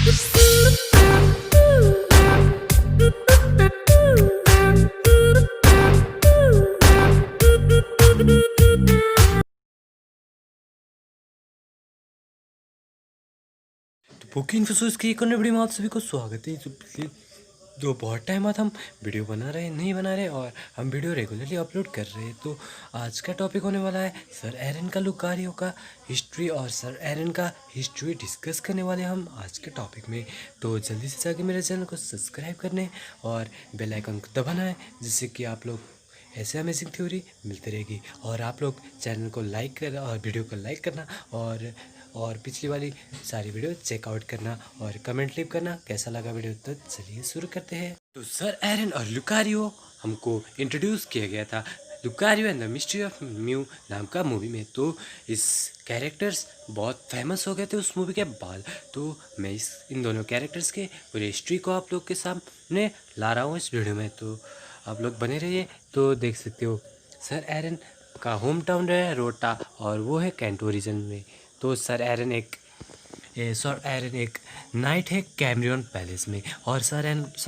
Booking फिशोज की एक और वीडियो में आप सभी को स्वागत है। तो पिछले बहुत टाइम बाद हम वीडियो नहीं बना रहे और हम वीडियो रेगुलरली अपलोड कर रहे हैं। तो आज का टॉपिक होने वाला है सर एरन का लुकारियो का हिस्ट्री और सर एरन का हिस्ट्री डिस्कस करने वाले हम आज के टॉपिक में। तो जल्दी से जाके मेरे चैनल को सब्सक्राइब करने और बेल आइकन को दबाना है, जिससे कि आप लोग ऐसे अमेजिंग थ्योरी मिलती रहेगी। और आप लोग चैनल को लाइक करना और वीडियो को लाइक करना और पिछली वाली सारी वीडियो चेकआउट करना और कमेंट लीव करना कैसा लगा वीडियो। तो चलिए शुरू करते हैं। तो सर एरन और लुकारियो हमको इंट्रोड्यूस किया गया था Lucario and the mystery of mu नाम का मूवी में। तो इस कैरेक्टर्स बहुत फेमस हो गए थे उस मूवी के बाद। तो मैं इन दोनों कैरेक्टर्स के पूरी हिस्ट्री को आप लोग के सामने ला रहा हूँ इस वीडियो में। तो आप लोग बने रहिए। तो देख सकते हो सर एरन का होम टाउन है रोटा और वो है कैंटो रीजन में। तो सर एरन एक नाइट है कैमरियन पैलेस में और सर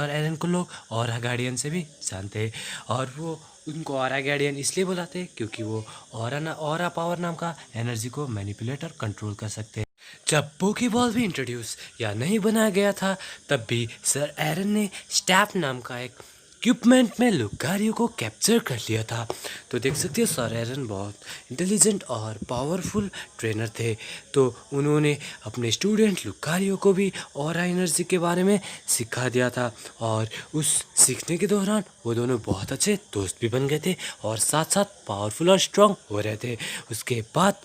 एरन को लोग ऑरा गार्डियन से भी जानते हैं। और वो उनको ऑरा गार्डियन इसलिए बुलाते हैं क्योंकि वो ऑरा पावर नाम का एनर्जी को मैनिपुलेट और कंट्रोल कर सकते हैं। जब पोकेबॉल भी इंट्रोड्यूस या नहीं बनाया गया था तब भी सर एरन ने स्टैप नाम का एक इक्विपमेंट में लुकारियो को कैप्चर कर लिया था। तो देख सकते हो सर एरन बहुत इंटेलिजेंट और पावरफुल ट्रेनर थे। तो उन्होंने अपने स्टूडेंट लुकारियो को भी ऑरा एनर्जी के बारे में सिखा दिया था और उस सीखने के दौरान वो दोनों बहुत अच्छे दोस्त भी बन गए थे और साथ साथ पावरफुल और स्ट्रांग हो रहे थे। उसके बाद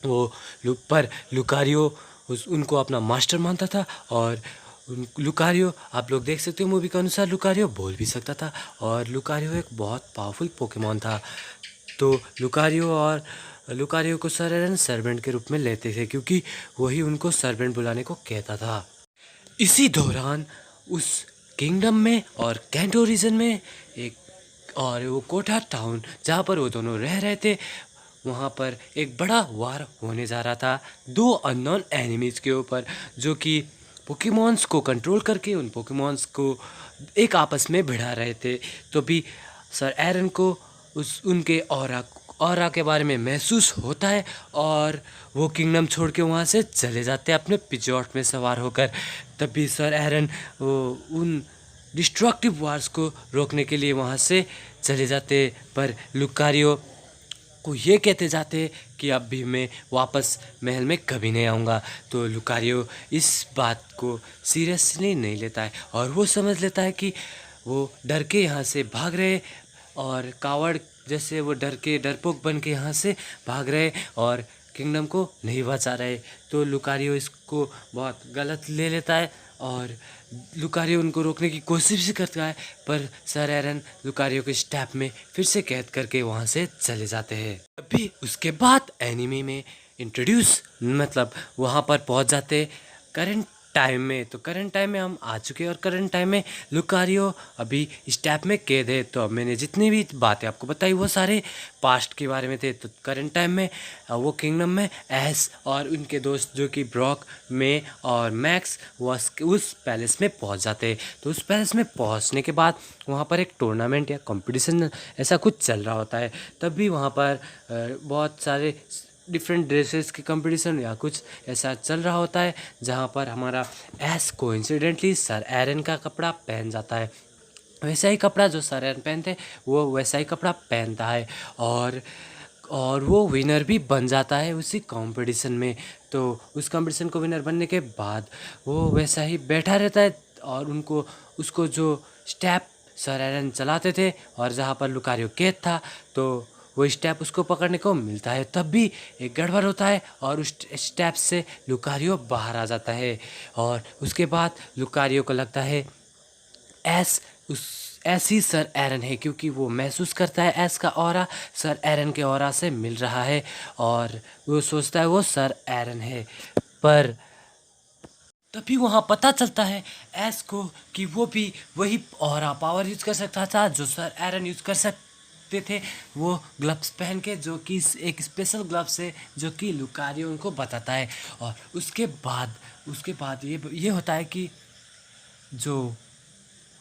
वो लुकारियो उनको अपना मास्टर मानता था और लुकारियो आप लोग देख सकते हो मूवी के अनुसार लुकारियो बोल भी सकता था और लुकारियो एक बहुत पावरफुल पोकेमॉन था। तो लुकारियो को सर एरन सर्वेंट के रूप में लेते थे क्योंकि वही उनको सर्वेंट बुलाने को कहता था। इसी दौरान उस किंगडम में और कैंटो रीजन में वो कोठा टाउन जहाँ पर वो दोनों रह रहे थे, वहाँ पर एक बड़ा वार होने जा रहा था दो अननोन एनिमीज के ऊपर, जो कि पोकेमॉन्स को कंट्रोल करके उन पोकेमॉन्स को एक आपस में भिड़ा रहे थे। तो भी सर एरन को उनके ऑरा के बारे में महसूस होता है और वो किंगडम छोड़ के वहाँ से चले जाते हैं अपने पिजॉट में सवार होकर। तभी सर एरन उन डिस्ट्रक्टिव वार्स को रोकने के लिए वहाँ से चले जाते, पर लुकारियो को ये कहते जाते कि अब भी मैं वापस महल में कभी नहीं आऊँगा। तो लुकारियो इस बात को सीरियसली नहीं लेता है और वो समझ लेता है कि वो डर के यहाँ से भाग रहे और कावड़ जैसे वो डरपोक बन के यहाँ से भाग रहे और किंगडम को नहीं बचा रहे। तो लुकारियो इसको बहुत गलत ले लेता है और लुकारियो उनको रोकने की कोशिश भी करता है, पर सर एरन लुकारियो के स्टैप में फिर से कैद करके वहाँ से चले जाते हैं। अभी उसके बाद एनिमी में इंट्रोड्यूस मतलब वहाँ पर पहुँच जाते करंट टाइम में। तो करंट टाइम में हम आ चुके हैं और करंट टाइम में लुकारियो अभी स्टैप में कैद है। तो अब मैंने जितनी भी बातें आपको बताई वो सारे पास्ट के बारे में थे। तो करंट टाइम में वो किंगडम में एस और उनके दोस्त जो कि ब्रॉक में और मैक्स उस पैलेस में पहुंच जाते हैं। तो उस पैलेस में पहुंचने के बाद वहाँ पर एक टूर्नामेंट या कंपटीशन ऐसा कुछ चल रहा होता है। तब भी वहाँ पर बहुत सारे डिफरेंट ड्रेसेस की कंपटीशन या कुछ ऐसा चल रहा होता है, जहाँ पर हमारा एस कोइंसिडेंटली सर एरन का कपड़ा पहन जाता है। वैसा ही कपड़ा जो सर एरन पहनते वो वैसा ही कपड़ा पहनता है और वो विनर भी बन जाता है उसी कंपटीशन में। तो उस कंपटीशन को विनर बनने के बाद वो वैसा ही बैठा रहता है और उसको जो स्टेप सर एरन चलाते थे और जहाँ पर लुकारियो कैद था, तो वो स्टेप उसको पकड़ने को मिलता है। तब भी एक गड़बड़ होता है और उस स्टेप से लुकारियो बाहर आ जाता है और उसके बाद लुकारियो को लगता है ऐसी सर एरन है, क्योंकि वो महसूस करता है एस का ऑरा सर एरन के ऑरा से मिल रहा है और वो सोचता है वो सर एरन है। पर तभी वहाँ पता चलता है एस को कि वो भी वही ऑरा पावर यूज़ कर सकता था जो सर एरन यूज़ कर सकता देखते थे वो ग्लव्स पहन के, जो कि एक स्पेशल ग्लव्स है जो कि लुकारियो उनको बताता है। और उसके बाद ये होता है कि जो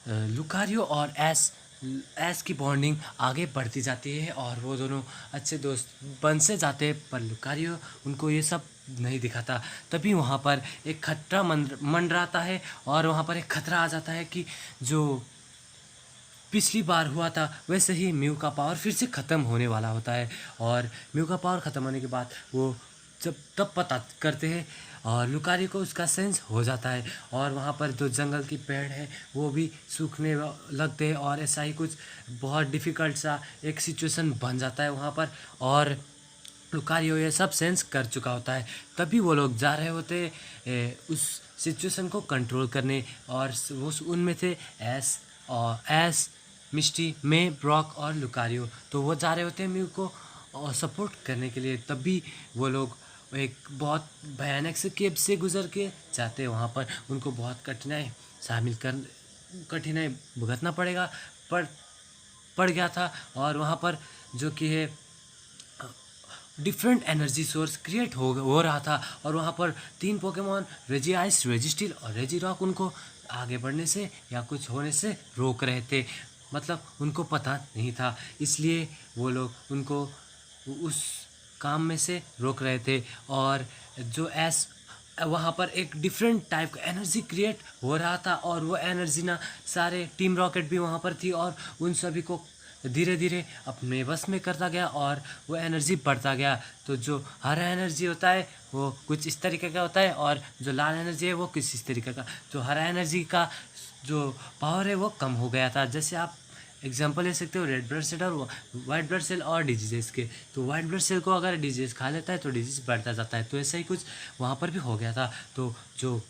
लुकारियो और एस की बॉन्डिंग आगे बढ़ती जाती है और वो दोनों अच्छे दोस्त बन से जाते हैं। पर लुकारियो उनको ये सब नहीं दिखाता। तभी वहाँ पर एक खतरा मंडराता है और वहाँ पर एक खतरा आ जाता है कि जो पिछली बार हुआ था वैसे ही म्यू का पावर फिर से ख़त्म होने वाला होता है। और म्यू का पावर ख़त्म होने के बाद वो जब तब पता करते हैं और लुकारी को उसका सेंस हो जाता है और वहाँ पर जो जंगल की पेड़ है वो भी सूखने लगते हैं और ऐसा ही कुछ बहुत डिफ़िकल्ट सा एक सिचुएशन बन जाता है वहाँ पर। और लुकारियो ये सब सेंस कर चुका होता है। तभी वो लोग जा रहे होते उस सिचुएशन को कंट्रोल करने। और वो उनमें थे एस मिस्टी मे ब्रॉक और लुकारियो। तो वो जा रहे होते हैं म्यू को सपोर्ट करने के लिए। तभी वो लोग एक बहुत भयानक से केब से गुजर के जाते हैं। वहाँ पर उनको बहुत कठिनाई भुगतना पड़ गया था। और वहाँ पर जो कि है डिफरेंट एनर्जी सोर्स क्रिएट हो रहा था। और वहाँ पर 3 पोकेमॉन रेजिआइस, रेजिस्टील और रेजिरॉक उनको आगे बढ़ने से या कुछ होने से रोक रहे थे। मतलब उनको पता नहीं था, इसलिए वो लोग उनको उस काम में से रोक रहे थे। और जो वहाँ पर एक डिफरेंट टाइप का एनर्जी क्रिएट हो रहा था और वो एनर्जी ना सारे टीम रॉकेट भी वहाँ पर थी और उन सभी को धीरे धीरे अपने बस में करता गया और वो एनर्जी बढ़ता गया। तो जो हरा एनर्जी होता है वो कुछ इस तरीके का होता है और जो लाल एनर्जी है वो किस इस तरीके का। जो हरा एनर्जी का जो पावर है वो कम हो गया था। जैसे आप एग्जांपल ले सकते हो रेड ब्लड सेल और वाइट ब्लड सेल और डिजीजेस के। तो वाइट ब्लड सेल को अगर डिजीज खा लेता है तो डिजीज बढ़ता जाता है। तो ऐसा ही कुछ वहाँ पर भी हो गया था। तो जो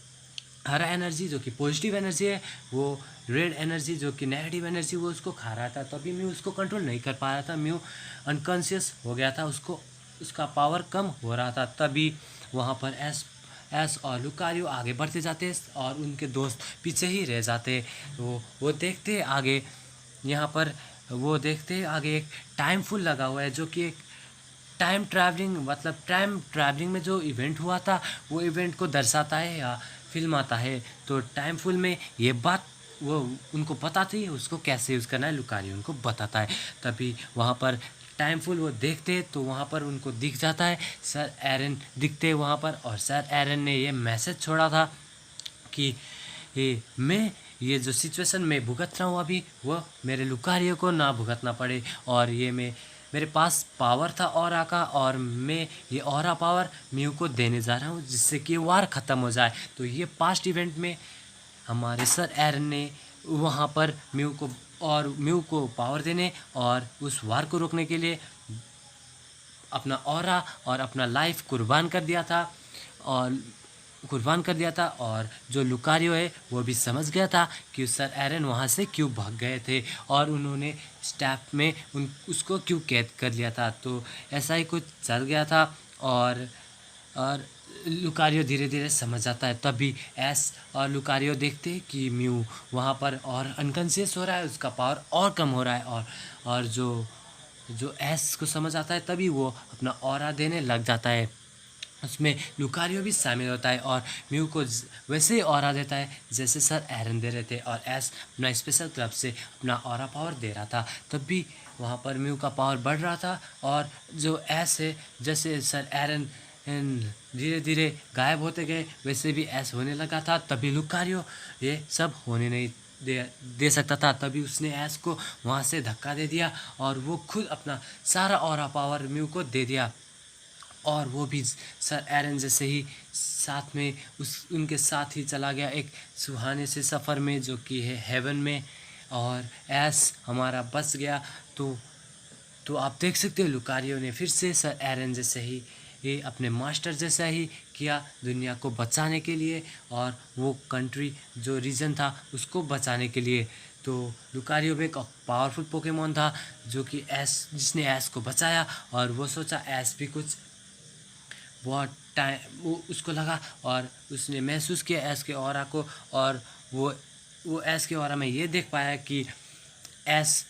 हरा एनर्जी जो कि पॉजिटिव एनर्जी है, वो रेड एनर्जी जो कि नेगेटिव एनर्जी वो उसको खा रहा था। तभी म्यू उसको कंट्रोल नहीं कर पा रहा था। म्यू अनकॉन्शियस हो गया था, उसका पावर कम हो रहा था। तभी वहाँ पर एस और लुकारियो आगे बढ़ते जाते और उनके दोस्त पीछे ही रह जाते। तो वो देखते आगे, यहाँ पर वो देखते आगे एक टाइम फुल लगा हुआ है जो कि एक टाइम ट्रैवलिंग में जो इवेंट हुआ था वो इवेंट को दर्शाता है या फिल्म आता है। तो टाइम फुल में ये बात वो उनको पता थी, उसको कैसे यूज़ करना है लुकारियो उनको बताता है। तभी वहाँ पर टाइम फुल वो देखते तो वहाँ पर उनको दिख जाता है सर एरन दिखते वहाँ पर। और सर एरन ने ये मैसेज छोड़ा था कि मैं ये जो सिचुएशन में भुगत रहा हूँ अभी वो मेरे लुकारियो को ना भुगतना पड़े। और ये मेरे पास पावर था ऑरा का और मैं ये ऑरा पावर म्यू को देने जा रहा हूँ जिससे कि वार ख़त्म हो जाए। तो ये पास्ट इवेंट में हमारे सर एरन ने वहाँ पर म्यू को पावर देने और उस वार को रोकने के लिए अपना ऑरा और अपना लाइफ कुर्बान कर दिया था। और जो लुकारियो है वो भी समझ गया था कि सर एरन वहाँ से क्यों भाग गए थे और उन्होंने स्टैफ में उसको क्यों कैद कर लिया था। तो ऐसा ही कुछ चल गया था और लुकारियो धीरे धीरे समझ जाता है। तभी एस और लुकारियो देखते हैं कि म्यू वहाँ पर और अनकॉन्शियस हो रहा है, उसका पावर और कम हो रहा है। और जो एस को समझ आता है तभी वो अपना ऑरा देने लग जाता है। उसमें लुकारियो भी शामिल होता है और म्यू को वैसे ही ऑरा देता है जैसे सर एरन दे रहे थे। और एस अपना स्पेशल क्लब से अपना ऑरा पावर दे रहा था। तब भी वहाँ पर म्यू का पावर बढ़ रहा था। और जो एस है, जैसे सर एरन धीरे धीरे गायब होते गए वैसे भी एस होने लगा था। तभी लुकारियो ये सब होने नहीं दे सकता था। तभी उसने एस को वहाँ से धक्का दे दिया और वो खुद अपना सारा ऑरा पावर म्यू को दे दिया। और वो भी सर एरन जैसे ही साथ में उनके साथ ही चला गया एक सुहाने से सफ़र में जो कि है हेवन में। और एस हमारा बच गया। तो आप देख सकते हो लुकारियो ने फिर से सर एरन जैसे ही ये अपने मास्टर जैसा ही किया दुनिया को बचाने के लिए और वो कंट्री जो रीजन था उसको बचाने के लिए। तो लुकारियो भी एक पावरफुल पोकेमॉन था जो कि जिसने एस को बचाया। और वो सोचा एस भी कुछ बहुत टाइम वो उसको लगा और उसने महसूस किया एस के ऑरा को। और वो एस के ऑरा में ये देख पाया कि एस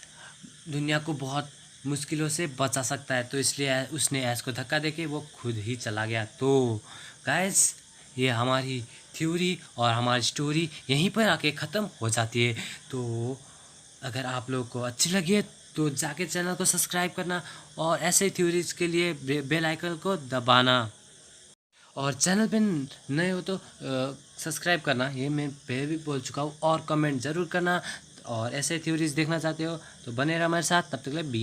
दुनिया को बहुत मुश्किलों से बचा सकता है, तो इसलिए उसने ऐश को धक्का देके वो खुद ही चला गया। तो गाइस, ये हमारी थ्योरी और हमारी स्टोरी यहीं पर आके ख़त्म हो जाती है। तो अगर आप लोग को अच्छी लगी है तो जाके चैनल को सब्सक्राइब करना और ऐसे थ्योरीज के लिए बेल आइकन को दबाना। और चैनल पे नए हो तो सब्सक्राइब करना, ये मैं पहले भी बोल चुका हूँ। और कमेंट ज़रूर करना। और ऐसे थ्योरीज देखना चाहते हो तो बने रहो हमारे साथ। तब तक के लिए 20